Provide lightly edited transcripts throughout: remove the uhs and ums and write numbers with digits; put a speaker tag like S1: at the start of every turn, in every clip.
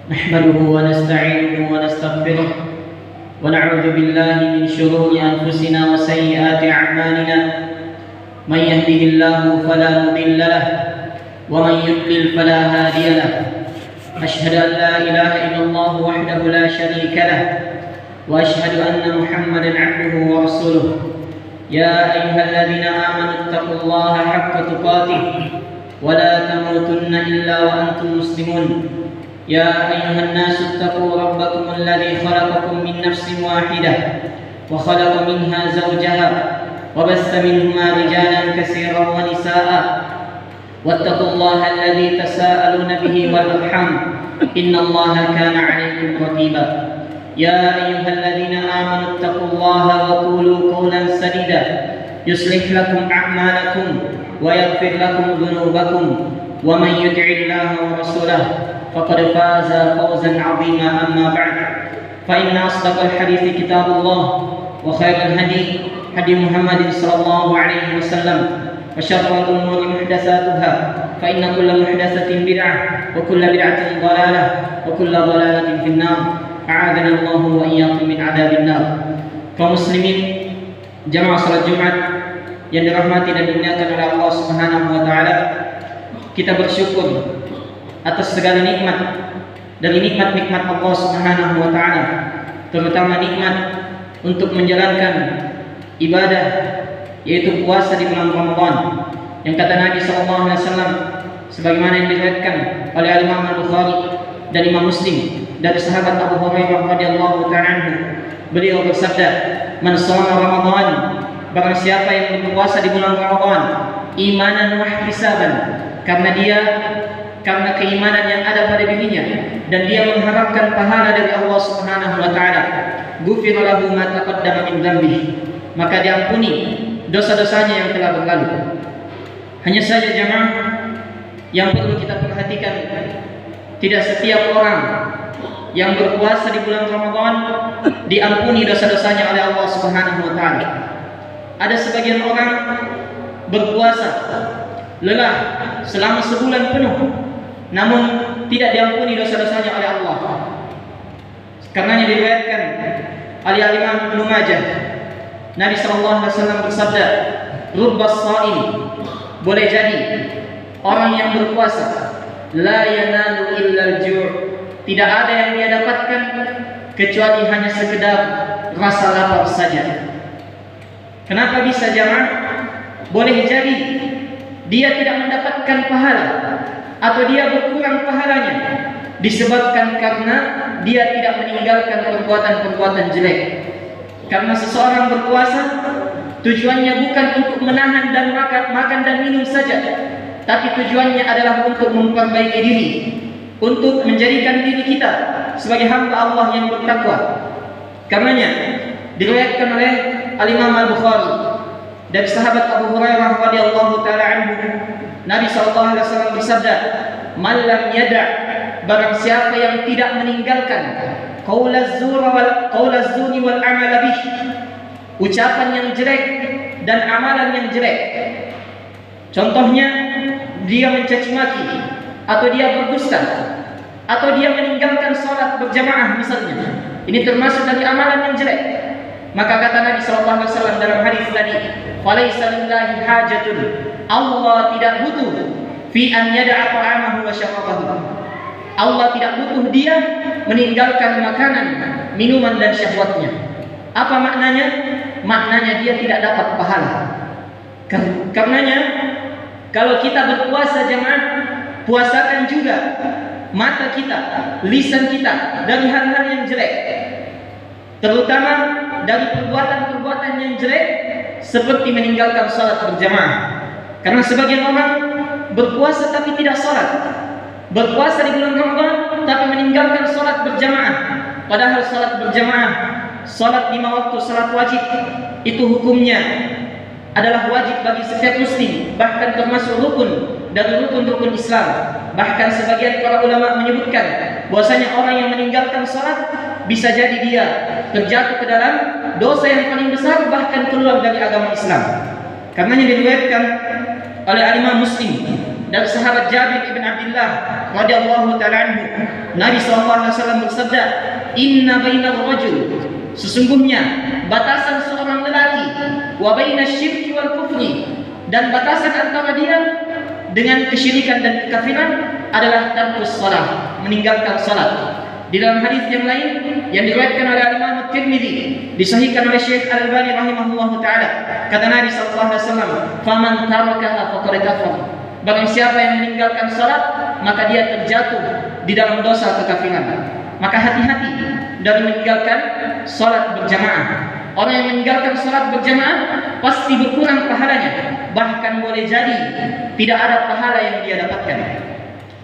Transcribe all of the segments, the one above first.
S1: نحمده ونستعينه ونستغفره ونعوذ بالله من شرور أنفسنا وسيئات أعمالنا. من يهده الله فلا مضل له ومن يضلل فلا هادي له. أشهد أن لا إله إلا الله وحده لا شريك له وأشهد أن محمدا عبده ورسوله. يا أيها الذين آمنوا اتقوا الله حق تقاته ولا تموتن إلا وأنتم مسلمون. يا أيها الناس اتقوا ربكم الذي خلقكم من نفس واحدة وخلق منها زوجها وبث منهما رجالا كثيرا ونساء واتقوا الله الذي تساءلون به والأرحام إن الله كان عليكم رقيبا. يا أيها الذين آمنوا اتقوا الله وقولوا قولا سديدا يصلح لكم أعمالكم ويغفر لكم ذنوبكم ومن يطع الله ورسوله فقد فاز فوزا عظيما. أما بعد فإن أصدق الحديث كتاب الله وخير الهدي هدي محمد صلى الله عليه وسلم وشر الأمور محدثاتها فإن كل محدثة بدعة وكل بدعة ضلالة وكل ضلالة في النار. أعاذنا الله وإياكم من عذاب النار. Kaum muslimin jamaah salat Jumat yang dirahmati dan dimuliakan oleh Allah Subhanahu wa taala, kita bersyukur atas segala nikmat dari nikmat-nikmat Allah Subhanahu wa taala, terutama nikmat untuk menjalankan ibadah yaitu puasa di bulan Ramadan, yang kata Nabi sallallahu alaihi wasallam sebagaimana yang diriwayatkan oleh Imam Al-Bukhari dan Imam Muslim dari sahabat Abu Hurairah radhiyallahu ta'ala anhu, beliau bersabda, "Man shoma Ramadan," barang siapa yang berpuasa di bulan Ramadan imanan wa ihtisaban, karena keimanan yang ada pada dirinya dan dia mengharapkan pahala dari Allah Subhanahu wa taala, ghufira lahu ma taqaddama min dzambihi, maka diampuni dosa-dosanya yang telah berlalu. Hanya saja jemaah yang perlu kita perhatikan, tidak setiap orang yang berpuasa di bulan Ramadan diampuni dosa-dosanya oleh Allah Subhanahu wa taala. Ada sebagian orang berpuasa lelah selama sebulan penuh, namun tidak diampuni dosa-dosanya oleh Allah. Karenanya diriwayatkan oleh Imam Ibnu Majah, Nabi sallallahu alaihi wasallam bersabda, "Rubbas shaim," boleh jadi orang yang berpuasa, la yanalu illal ju', tidak ada yang dia dapatkan kecuali hanya sekedar rasa lapar saja. Kenapa bisa jamaah? Boleh jadi dia tidak mendapatkan pahala atau dia berkurang pahalanya disebabkan karena dia tidak meninggalkan perbuatan-perbuatan jelek. Karena seseorang berpuasa tujuannya bukan untuk menahan dan makan dan minum saja, tapi tujuannya adalah untuk memperbaiki diri, untuk menjadikan diri kita sebagai hamba Allah yang bertakwa. Karenanya diriwayatkan oleh Al-Imam Al-Bukhari dari sahabat Abu Hurairah radhiyallahu taala anhu, Nabi sallallahu alaihi wasallam bersabda, "Man lam yada'," barang siapa yang tidak meninggalkan qaulaz zuri wal amal bih, ucapan yang jelek dan amalan yang jelek. Contohnya dia mencaci maki, atau dia berdusta, atau dia meninggalkan salat berjamaah misalnya. Ini termasuk dari amalan yang jelek. Maka kata Nabi sallallahu alaihi wasallam dalam hadis tadi, "Falaisa lillahi hajatun," Allah tidak butuh fi an yada'a ta'amahu wa syarabahu. Allah tidak butuh dia meninggalkan makanan, minuman dan syahwatnya. Apa maknanya? Maknanya dia tidak dapat pahala. Karenanya kalau kita berpuasa jemaah, puasakan juga mata kita, lisan kita dari hal-hal yang jelek, terutama dari perbuatan-perbuatan yang jelek seperti meninggalkan salat berjamaah. Karena sebagian orang berpuasa tapi tidak salat, berpuasa di bulan Ramadan tapi meninggalkan salat berjamaah. Padahal salat berjamaah, salat 5 waktu, salat wajib, itu hukumnya adalah wajib bagi setiap muslim, bahkan termasuk rukun dari rukun-rukun Islam. Bahkan sebagian para ulama menyebutkan bahwasanya orang yang meninggalkan salat bisa jadi dia terjatuh ke dalam dosa yang paling besar, bahkan keluar dari agama Islam. Karenanya diriwayatkan oleh Imam Muslim dari sahabat Jabir ibn Abdullah radhiyallahu taala anhu, Nabi sallallahu alaihi wasallam bersabda, "Inna bainal rajul," sesungguhnya batasan seorang lelaki, "wa bainasy syirki wal kufri," dan batasan antara dia dengan kesyirikan dan kekafiran adalah tarkus salat, meninggalkan salat. Di dalam hadis yang lain yang diriwayatkan oleh Imam Tirmidzi, disahihkan oleh Syekh Al-Albani rahimahullahu taala, kata Nabi sallallahu alaihi wasallam, "Faman tarakaha faqad kafar." Barang siapa yang meninggalkan salat, maka dia terjatuh di dalam dosa kekafiran. Maka hati-hati dari meninggalkan salat berjamaah. Orang yang meninggalkan salat berjamaah pasti berkurang pahalanya, bahkan boleh jadi tidak ada pahala yang dia dapatkan.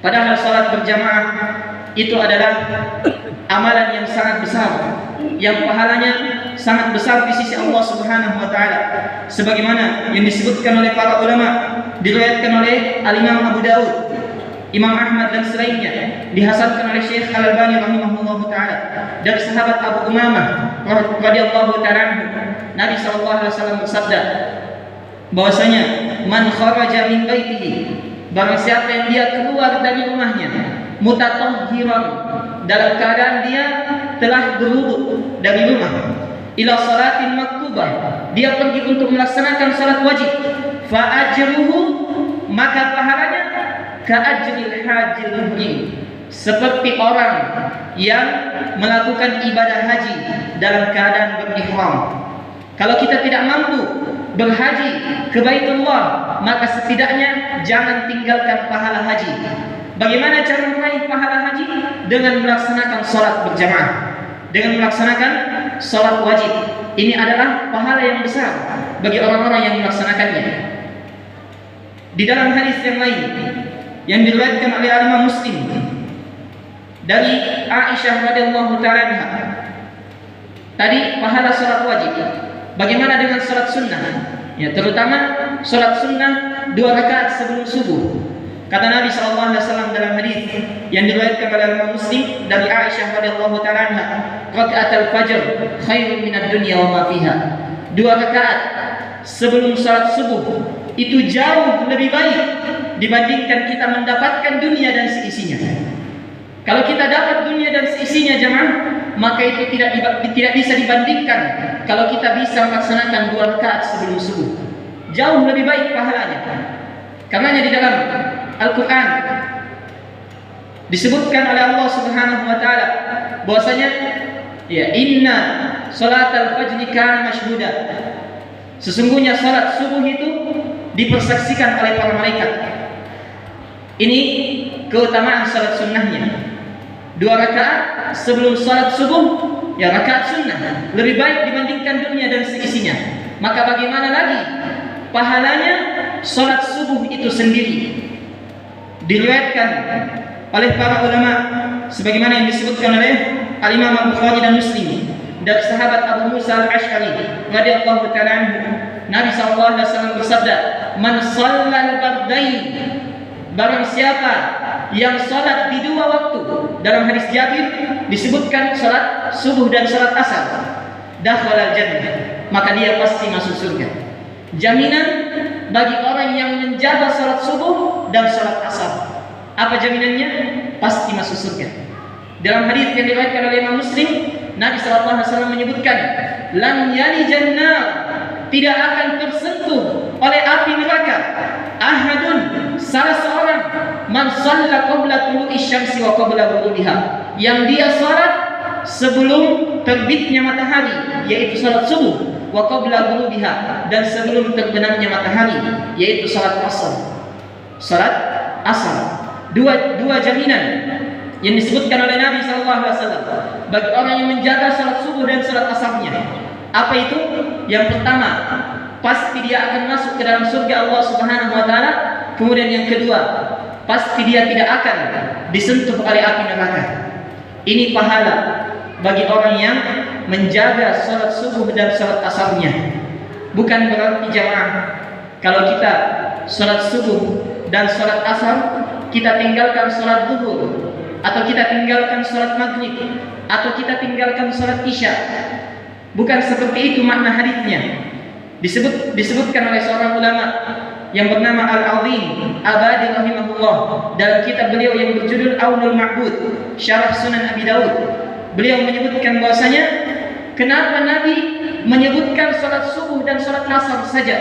S1: Padahal salat berjamaah itu adalah amalan yang sangat besar, yang pahalanya sangat besar di sisi Allah Subhanahu wa taala, sebagaimana yang disebutkan oleh para ulama, diriwayatkan oleh Al-Imam Abu Dawud, Imam Ahmad dan selainnya, dihasankan oleh Syekh Al-Albani rahimahullahu taala, dari sahabat Abu Umamah radhiyallahu taala anhu, Nabi sallallahu alaihi wasallam bersabda bahwasanya, "Man kharaja min baitihi," barang siapa yang dia keluar dari rumahnya, mutatahhiran, dalam keadaan dia telah berwudu dari rumah, ila salatin maktubah, dia pergi untuk melaksanakan salat wajib, fa ajruhu, maka pahalanya ka ajril hajil muhrim, seperti orang yang melakukan ibadah haji dalam keadaan berihram. Kalau kita tidak mampu berhaji ke Baitullah, maka setidaknya jangan tinggalkan pahala haji. Bagaimana cara meraih pahala haji? Dengan melaksanakan salat berjamaah, dengan melaksanakan salat wajib. Ini adalah pahala yang besar bagi orang-orang yang melaksanakannya. Di dalam hadis yang lain yang diriwayatkan oleh Imam Muslim dari Aisyah radhiyallahu taala anha, tadi pahala salat wajib. Bagaimana dengan salat sunnah? Ya, terutama salat sunnah 2 rakaat sebelum subuh. Kata Nabi sallallahu alaihi wasallam dalam hadis yang diriwayatkan oleh Imam Muslim dari Aisyah radhiyallahu taala anha, "Raka'atul fajr khairun minad dunya wa ma fiha." 2 rakaat sebelum salat subuh itu jauh lebih baik dibandingkan kita mendapatkan dunia dan seisinya. Kalau kita dapat dunia dan seisinya jemaah, maka itu tidak bisa dibandingkan kalau kita bisa melaksanakan 2 rakaat sebelum subuh. Jauh lebih baik pahalanya. Karenanya di dalam Al-Quran disebutkan oleh Allah Subhanahu wa taala bahwasanya, ya, inna salatal fajri kana mashhuda, sesungguhnya salat subuh itu dipersaksikan oleh para malaikat. Ini keutamaan salat sunnahnya. 2 rakaat sebelum salat subuh, ya, rakaat sunnah lebih baik dibandingkan dunia dan seisinya. Maka bagaimana lagi pahalanya salat subuh itu sendiri? Diriwayatkan oleh para ulama sebagaimana yang disebutkan oleh Al-Imam Al-Bukhari dan Muslim dari sahabat Abu Musa Al-Asy'ari radhiyallahu ta'ala anhu, Nabi sallallahu alaihi wasallam bersabda, "Man shallal bardain," barang siapa yang salat di 2 waktu, dalam hadis Jabir disebutkan salat subuh dan salat asar, dakhala jannah, maka dia pasti masuk surga. Jaminan bagi orang yang menjaga salat subuh dan salat asar. Apa jaminannya? Pasti masuk surga. Dalam hadis yang diriwayatkan oleh Imam Muslim, Nabi sallallahu alaihi wasallam menyebutkan, "Lam yalijan nar," tidak akan tersentuh oleh api neraka, ahadun, salah seorang, man shalla qabla tulu'i syamsi wa qabla ghurubiha, yang dia salat sebelum terbitnya matahari, yaitu salat subuh, wa qabla ghurubiha, dan sebelum terbenamnya matahari, yaitu salat asar. Salat asar. Dua jaminan yang disebutkan oleh Nabi sallallahu alaihi wasallam bagi orang yang menjaga salat subuh dan salat asarnya. Apa itu? Yang pertama, pasti dia akan masuk ke dalam surga Allah Subhanahu wa taala. Kemudian yang kedua, pasti dia tidak akan disentuh oleh api neraka. Ini pahala bagi orang yang menjaga salat subuh dan salat asarnya. Bukan berarti jamaah kalau kita salat subuh dan salat asar kita tinggalkan salat zuhur, atau kita tinggalkan salat maghrib, atau kita tinggalkan salat isya. Bukan seperti itu makna hadisnya. Disebutkan oleh seorang ulama yang bernama Al-Azim Abadi rahimahullah dalam kitab beliau yang berjudul Aunul Ma'bud Syarah Sunan Abi Daud, beliau menyebutkan bahwasanya kenapa Nabi menyebutkan salat subuh dan salat asar saja.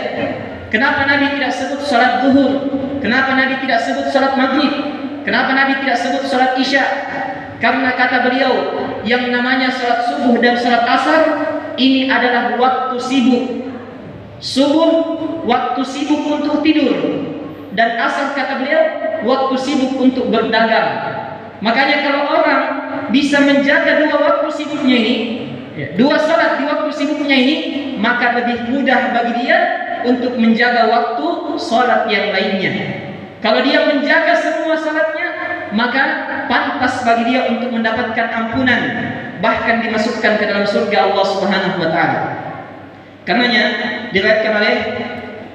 S1: Kenapa Nabi tidak sebut salat zuhur? Kenapa Nabi tidak sebut salat maghrib? Kenapa Nabi tidak sebut salat isya? Karena kata beliau, yang namanya salat subuh dan salat asar ini adalah waktu sibuk. Subuh waktu sibuk untuk tidur, dan asar kata beliau waktu sibuk untuk berdagang. Makanya kalau orang bisa menjaga dua waktu sibuknya ini, dua salat di waktu sibuknya ini, maka lebih mudah bagi dia untuk menjaga waktu salat yang lainnya. Kalau dia menjaga semua salatnya, maka pantas bagi dia untuk mendapatkan ampunan, bahkan dimasukkan ke dalam surga Allah Subhanahu wa taala. Karenanya diriwayatkan oleh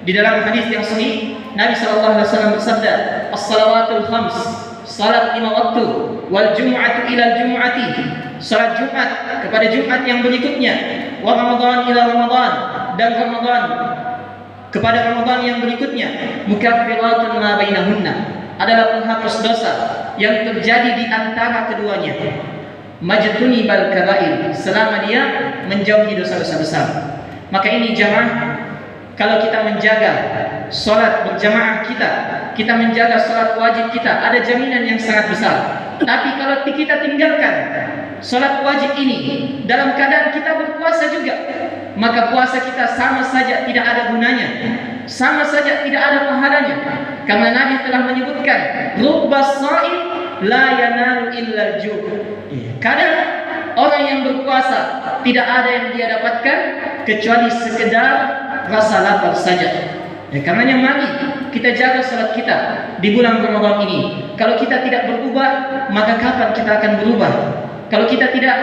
S1: di dalam hadis yang sahih, Nabi sallallahu alaihi wasallam bersabda, "As-salawatul khams," salat 5 waktu, "wal jumu'atu ila al-jumu'ati," salat Jumat kepada Jumat yang berikutnya, "wa Ramadan ila Ramadan," dan Ramadan kepada Ramadan yang berikutnya, "mukaffiratun ma bainahunna," adalah penghapus dosa yang terjadi di antara keduanya. "Majtunibal kaba'ir," selama dia menjauhi dosa-dosa besar. Maka ini jamaah, kalau kita menjaga salat berjamaah kita menjaga salat wajib kita, ada jaminan yang sangat besar. Tapi kalau kita tinggalkan salat wajib ini dalam keadaan kita berpuasa juga, maka puasa kita sama saja tidak ada gunanya, sama saja tidak ada pahalanya. Karena Nabi telah menyebutkan, "Rubbas sha'im la yanalu illa al-ju'." Kadang orang yang berpuasa tidak ada yang dia dapatkan kecuali sekedar rasa lapar saja. Karenanya mari kita jaga salat kita di bulan Ramadan ini. Kalau kita tidak berubah, maka kapan kita akan berubah? Kalau kita tidak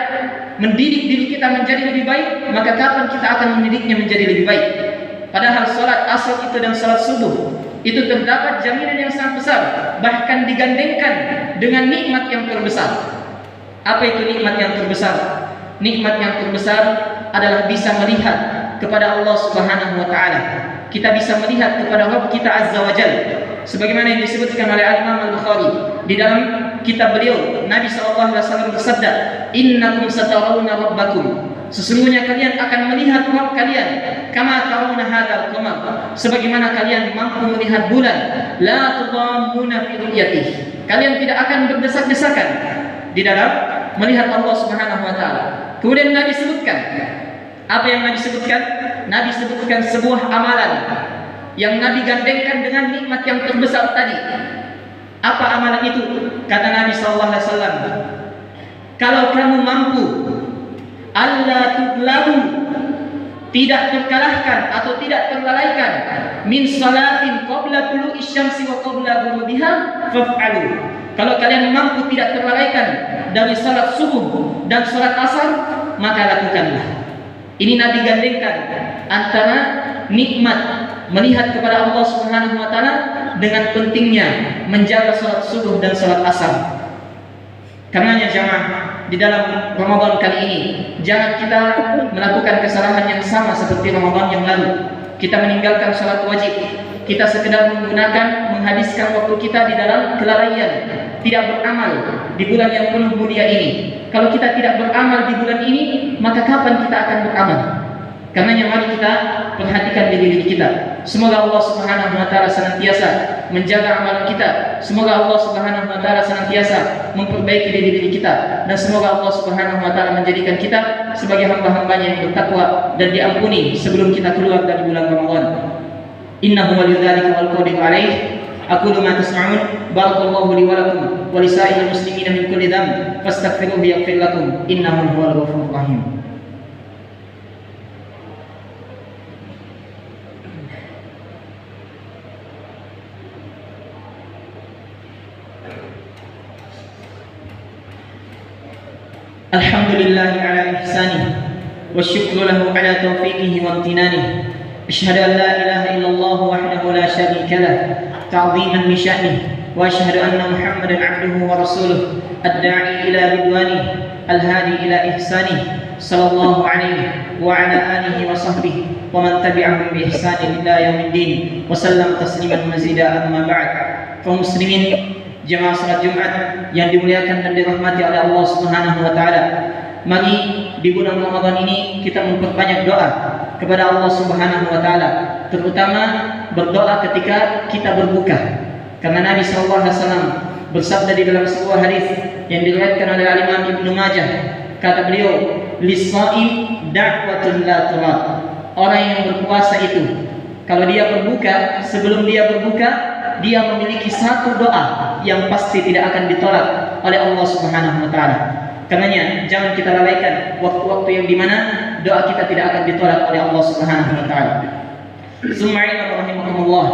S1: mendidik diri kita menjadi lebih baik, maka kapan kita akan mendidiknya menjadi lebih baik? Padahal salat asar itu dan salat subuh itu terdapat jaminan yang sangat besar, bahkan digandengkan dengan nikmat yang terbesar. Apa itu nikmat yang terbesar? Nikmat yang terbesar adalah bisa melihat kepada Allah Subhanahu wa taala. Kita bisa melihat kepada Rabb kita Azza wa Jalla. Sebagaimana yang disebutkan oleh Imam Al-Bukhari di dalam kitab beliau, Nabi sallallahu alaihi wasallam bersabda, "Innakum satarawna rabbakum." Sesungguhnya kalian akan melihat Rabb kalian, kama tarawna hadzal qamar, sebagaimana kalian mampu melihat bulan, la tudammuna fi ru'yatihi. Kalian tidak akan berdesak-desakan di dalam melihat Allah Subhanahu wa taala. Kemudian Nabi sebutkan, apa yang Nabi sebutkan? Nabi sebutkan sebuah amalan yang Nabi gandengkan dengan nikmat yang terbesar tadi. Apa amalan itu? Kata Nabi sallallahu alaihi wasallam, "Kalau kamu mampu alla tuglabu, tidak terkalahkan atau tidak terlalaikan, min salatin qabla tulu'i syamsi wa qabla ghurubiha faf'alu." Kalau kalian mampu tidak terlalaikan dari salat subuh dan salat asar, maka lakukanlah. Ini Nabi gandengkan antara nikmat melihat kepada Allah Subhanahu wa taala dengan pentingnya menjaga salat subuh dan salat asar. Karenanya jamaah, di dalam Ramadan kali ini jangan kita melakukan kesalahan yang sama seperti Ramadan yang lalu. Kita meninggalkan salat wajib, kita sekedar menghabiskan waktu kita di dalam kelalaian, tidak beramal di bulan yang penuh mulia ini. Kalau kita tidak beramal di bulan ini, maka kapan kita akan beramal? Karenanya mari kita perhatikan diri kita. Semoga Allah Subhanahu wa taala senantiasa menjaga amalan kita. Semoga Allah Subhanahu wa taala senantiasa memperbaiki diri kita, dan semoga Allah Subhanahu wa taala menjadikan kita sebagai hamba-hambanya yang bertakwa dan diampuni sebelum kita keluar dari bulan Ramadan. Innahu waliyudzalika wal qadiru alaih. Aqulu ma tasma'un, barakallahu li wa lakum wa lisa'iril muslimina min kulli dhanb fastaghfiruhu yaghfir lakum innahu huwal ghafurur rahim. Alhamdulillahi ala ihsanihi wa syukru lahu ala taufiqihi wa amtinanihi. Asyhadu an la ilaha illallah wahdahu la syarika lah ta'ziman li sya'nihi وأشهد أن محمدا عبده ورسوله الداعي إلى رضوانه الهادي إلى إحسانه صلى الله عليه وعلى آله وصحبه ومن تبعهم بإحسان إلى يوم الدين وسلم تسليما مزيدا. أما بعد. Kaum muslimin jemaah salat Jumat yang dimuliakan dan dirahmati oleh Allah Subhanahu wa taala. Mari di bulan Ramadan ini kita memperbanyak doa kepada Allah Subhanahu wa taala, terutama berdoa ketika kita berbuka. Karena Nabi sallallahu alaihi wasallam bersabda di dalam sebuah hadis yang diriwayatkan oleh Imam Ibnu Majah, kata beliau, "Lis-shaim da'watun la turad." Orang yang berpuasa itu kalau dia berbuka, sebelum dia berbuka dia memiliki satu doa yang pasti tidak akan ditolak oleh Allah Subhanahu wa taala. Karenanya jangan kita lalaikan waktu-waktu yang dimana doa kita tidak akan ditolak oleh Allah Subhanahu wa taala. Summa rahimakumullah.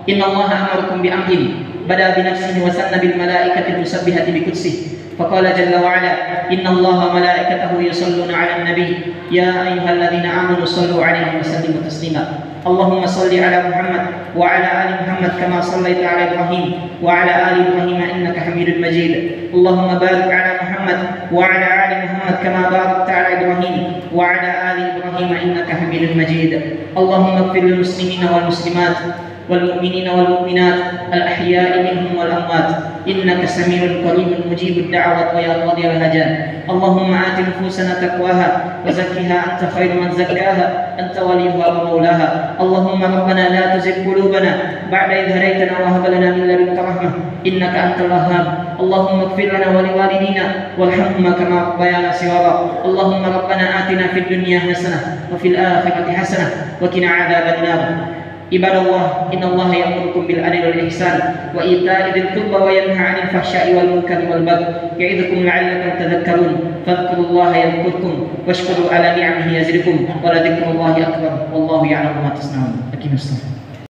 S1: Innallaha amarakum bi amrin bada bi nafsihi wa sanna bil malaikati musabbihati bi qudsihi. Faqala jalla wa ala innallaha wa malaikatahu yusalluna 'alan nabi ya ayyuhalladzina amanu sallu 'alaihi wa sallimu taslima. Allahumma salli ala Muhammad wa ala ali Muhammad kama sallaita ala Ibrahim wa ala ali Ibrahim innaka Hamidum Majid. Allahumma barik ala Muhammad wa ala ali Muhammad kama barakta ala Ibrahim wa ala ali Ibrahim innaka Hamidum Majid. Allahumma ighfir lil muslimina wal muslimat wal mu'minina wal mu'minat al ahya'i minhum wal amwat innaka samii'un qariibun mujibud da'wat wa ya qadiyal hajat. Allahumma ati nufusana taqwaha wa zakkiha anta khairu man zakkaha anta waliyuha wa maulaha. Allahumma rabbana la tuzigh qulubana ba'da idh hadaytana wa hab lana min ladunka rahmah innaka antal wahhab. Allahumma ighfir lana wa liwalidina warhamhuma kama rabbayana shighara. Allahumma rabbana atina fid dunya hasanah wa fil akhirati hasanah wa qina adzaban nar. Ibadallah, innallaha ya'murukum bil 'adli wal ihsan wa ita'i dzil qurba wa yanha 'anil fahsya'i wal munkari wal baghi ya'idzukum la'allakum tadhakkarun. Fadhkurullaha yadhkurkum washkuru 'ala ni'amihi yazidkum wa la dzikrullahi akbar wallahu ya'lamu ma tasna'un. Aqimus shalah.